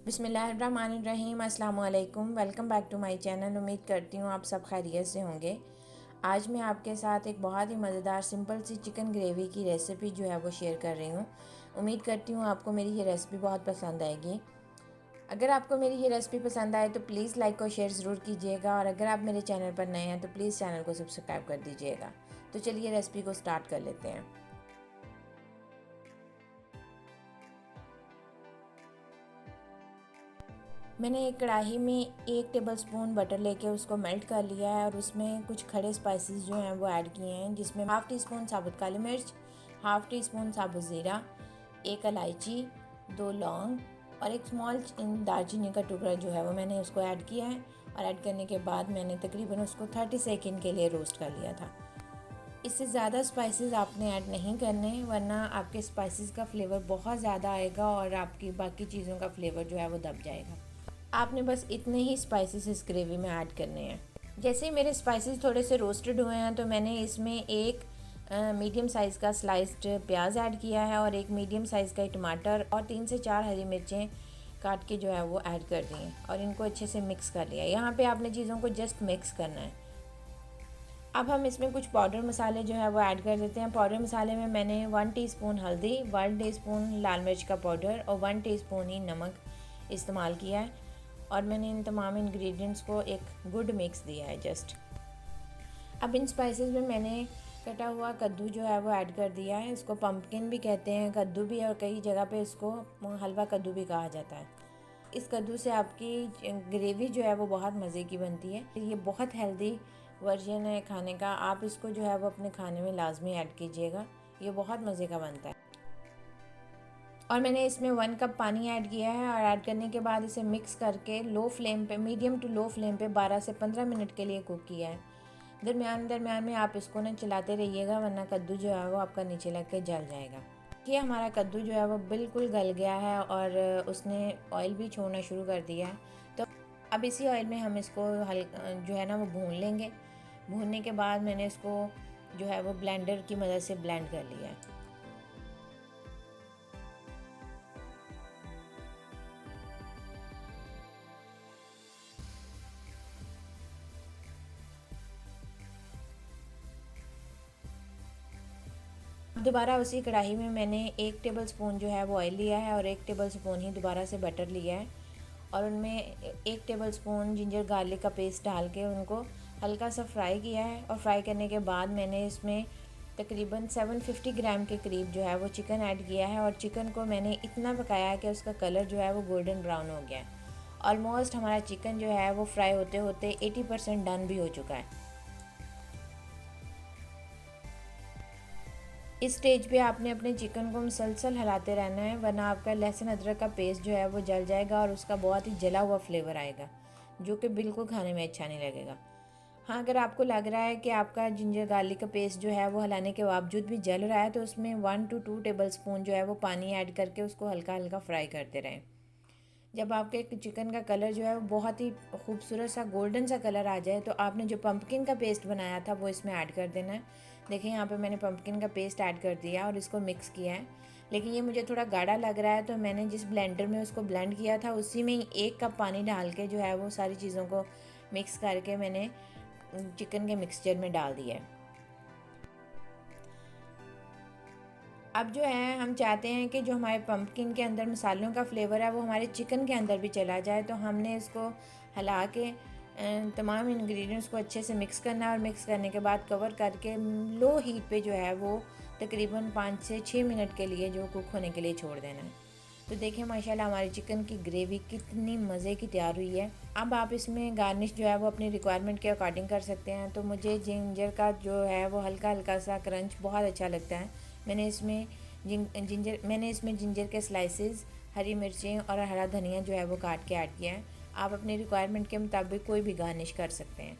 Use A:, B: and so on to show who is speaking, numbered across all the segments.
A: बिस्मिल्लाहिर्रहमानिर्रहीम अस्सलाम वालेकुम। Welcome back to my channel. उम्मीद करती हूँ आप सब खैरियत से होंगे। आज मैं आपके साथ एक बहुत ही मज़ेदार सिंपल सी चिकन ग्रेवी की रेसिपी जो है वो शेयर कर रही हूँ। उम्मीद करती हूँ आपको मेरी ये रेसिपी बहुत पसंद आएगी। अगर आपको मेरी ये रेसिपी पसंद आए तो प्लीज़ लाइक और शेयर ज़रूर कीजिएगा, और अगर आप मेरे चैनल पर नए हैं तो प्लीज़ चैनल को सब्सक्राइब कर दीजिएगा। तो चलिए रेसिपी को स्टार्ट कर लेते हैं। मैंने एक कढ़ाई में 1 टेबलस्पून बटर लेके उसको मेल्ट कर लिया है, और उसमें कुछ खड़े स्पाइसेस जो हैं वो ऐड किए हैं, जिसमें हाफ़ टी स्पून साबुत काली मिर्च, हाफ़ टी स्पून साबुत ज़ीरा, एक इलायची, 2 लौंग और एक स्मॉल दालचीनी का टुकड़ा जो है वो मैंने उसको ऐड किया है। और ऐड करने के बाद मैंने तकरीबन उसको 30 सेकंड के लिए रोस्ट कर लिया था। इससे ज़्यादा स्पाइसेस आपने ऐड नहीं करने, वरना आपके स्पाइसेस का फ्लेवर बहुत ज़्यादा आएगा और आपकी बाकी चीज़ों का फ्लेवर जो है वो दब जाएगा। आपने बस इतने ही स्पाइसेस इस ग्रेवी में ऐड करने हैं। जैसे ही मेरे स्पाइसेस थोड़े से रोस्टेड हुए हैं तो मैंने इसमें एक मीडियम साइज़ का स्लाइस्ड प्याज ऐड किया है, और एक मीडियम साइज़ का टमाटर और 3 से 4 हरी मिर्चें काट के जो है वो ऐड कर दी हैं, और इनको अच्छे से मिक्स कर लिया। यहाँ पे आपने चीज़ों को जस्ट मिक्स करना है। अब हम इसमें कुछ पाउडर मसाले जो है वो ऐड कर देते हैं। पाउडर मसाले में मैंने 1 टीस्पून हल्दी, 1 टीस्पून लाल मिर्च का पाउडर और 1 टीस्पून ही नमक इस्तेमाल किया है, और मैंने इन तमाम इंग्रेडिएंट्स को एक गुड मिक्स दिया है जस्ट। अब इन स्पाइसेस में मैंने कटा हुआ कद्दू जो है वो ऐड कर दिया है। इसको पम्पकिन भी कहते हैं, कद्दू भी, और कई जगह पे इसको हलवा कद्दू भी कहा जाता है। इस कद्दू से आपकी ग्रेवी जो है वो बहुत मज़े की बनती है। ये बहुत हेल्दी वर्जन है खाने का। आप इसको जो है वो अपने खाने में लाजमी ऐड कीजिएगा, ये बहुत मज़े का बनता है। और मैंने इसमें 1 कप पानी ऐड किया है, और ऐड करने के बाद इसे मिक्स करके लो फ्लेम पे, मीडियम टू लो फ्लेम पे 12 से 15 मिनट के लिए कुक किया है। दरमियान दरमियान में आप इसको ना चलाते रहिएगा, वरना कद्दू जो है वो आपका नीचे लग के जल जाएगा। ये हमारा कद्दू जो है वो बिल्कुल गल गया है, और उसने ऑयल भी छोड़ना शुरू कर दिया है। तो अब इसी ऑयल में हम इसको जो है ना वो भून लेंगे। भूनने के बाद मैंने इसको जो है वो ब्लेंडर की मदद से ब्लेंड कर लिया है। दोबारा उसी कढ़ाई में मैंने 1 टेबलस्पून जो है वो ऑयल लिया है, और 1 टेबलस्पून ही दोबारा से बटर लिया है, और उनमें 1 टेबलस्पून जिंजर गार्लिक का पेस्ट डाल के उनको हल्का सा फ्राई किया है। और फ्राई करने के बाद मैंने इसमें तकरीबन 750 ग्राम के करीब जो है वो चिकन ऐड किया है, और चिकन को मैंने इतना पकाया है कि उसका कलर जो है वो गोल्डन ब्राउन हो गया है। ऑलमोस्ट हमारा चिकन जो है वो फ्राई होते होते 80% डन भी हो चुका है। इस स्टेज पे आपने अपने चिकन को मुसलसल हिलाते रहना है, वरना आपका लहसुन अदरक का पेस्ट जो है वो जल जाएगा, और उसका बहुत ही जला हुआ फ्लेवर आएगा, जो कि बिल्कुल खाने में अच्छा नहीं लगेगा। हाँ, अगर आपको लग रहा है कि आपका जिंजर गार्लिक का पेस्ट जो है वो हिलाने के बावजूद भी जल रहा है, तो उसमें 1 to 2 टेबलस्पून जो है वो पानी ऐड करके उसको हल्का हल्का फ्राई करते रहें। जब आपके चिकन का कलर जो है वो बहुत ही खूबसूरत सा गोल्डन सा कलर आ जाए, तो आपने जो पम्पकिन का पेस्ट बनाया था वो इसमें ऐड कर देना है। देखिए यहाँ पे मैंने पम्पकिन का पेस्ट ऐड कर दिया और इसको मिक्स किया है। लेकिन ये मुझे थोड़ा गाढ़ा लग रहा है, तो मैंने जिस ब्लेंडर में उसको ब्लेंड किया था उसी में ही 1 कप पानी डाल के जो है वो सारी चीज़ों को मिक्स करके मैंने चिकन के मिक्सचर में डाल दिया है। अब जो है हम चाहते हैं कि जो हमारे पम्पकिन के अंदर मसालों का फ्लेवर है वो हमारे चिकन के अंदर भी चला जाए, तो हमने इसको हिला के तमाम इंग्रेडिएंट्स को अच्छे से मिक्स करना है, और मिक्स करने के बाद कवर करके लो हीट पे जो है वो तकरीबन 5 से 6 मिनट के लिए जो कुक होने के लिए छोड़ देना है। तो देखिए माशाल्लाह हमारी चिकन की ग्रेवी कितनी मज़े की तैयार हुई है। अब आप इसमें गार्निश जो है वो अपनी रिक्वायरमेंट के अकॉर्डिंग कर सकते हैं। तो मुझे जिंजर का जो है वो हल्का हल्का सा क्रंच बहुत अच्छा लगता है। मैंने इसमें जिंजर के स्लाइसेस, हरी मिर्चें और हरा धनिया जो है वो काट के ऐड किया है। आप अपनी रिक्वायरमेंट के मुताबिक कोई भी गार्निश कर सकते हैं।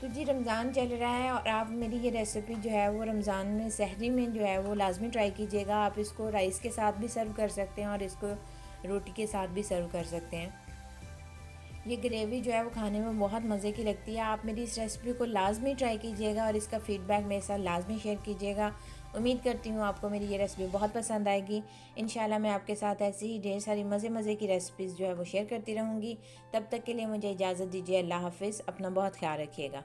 A: तो जी रमज़ान चल रहा है, और आप मेरी ये रेसिपी जो है वो रमज़ान में सहरी में जो है वो लाजमी ट्राई कीजिएगा। आप इसको राइस के साथ भी सर्व कर सकते हैं, और इसको रोटी के साथ भी सर्व कर सकते हैं। ये ग्रेवी जो है वो खाने में बहुत मज़े की लगती है। आप मेरी इस रेसिपी को लाजमी ट्राई कीजिएगा, और इसका फ़ीडबैक मेरे साथ लाजमी शेयर कीजिएगा। उम्मीद करती हूँ आपको मेरी ये रेसिपी बहुत पसंद आएगी। इंशाल्लाह मैं आपके साथ ऐसी ही ढेर सारी मज़े की रेसिपीज़ जो है वो शेयर करती रहूँगी। तब तक के लिए मुझे इजाज़त दीजिए। अल्लाह हाफ़िज़। अपना बहुत ख्याल रखिएगा।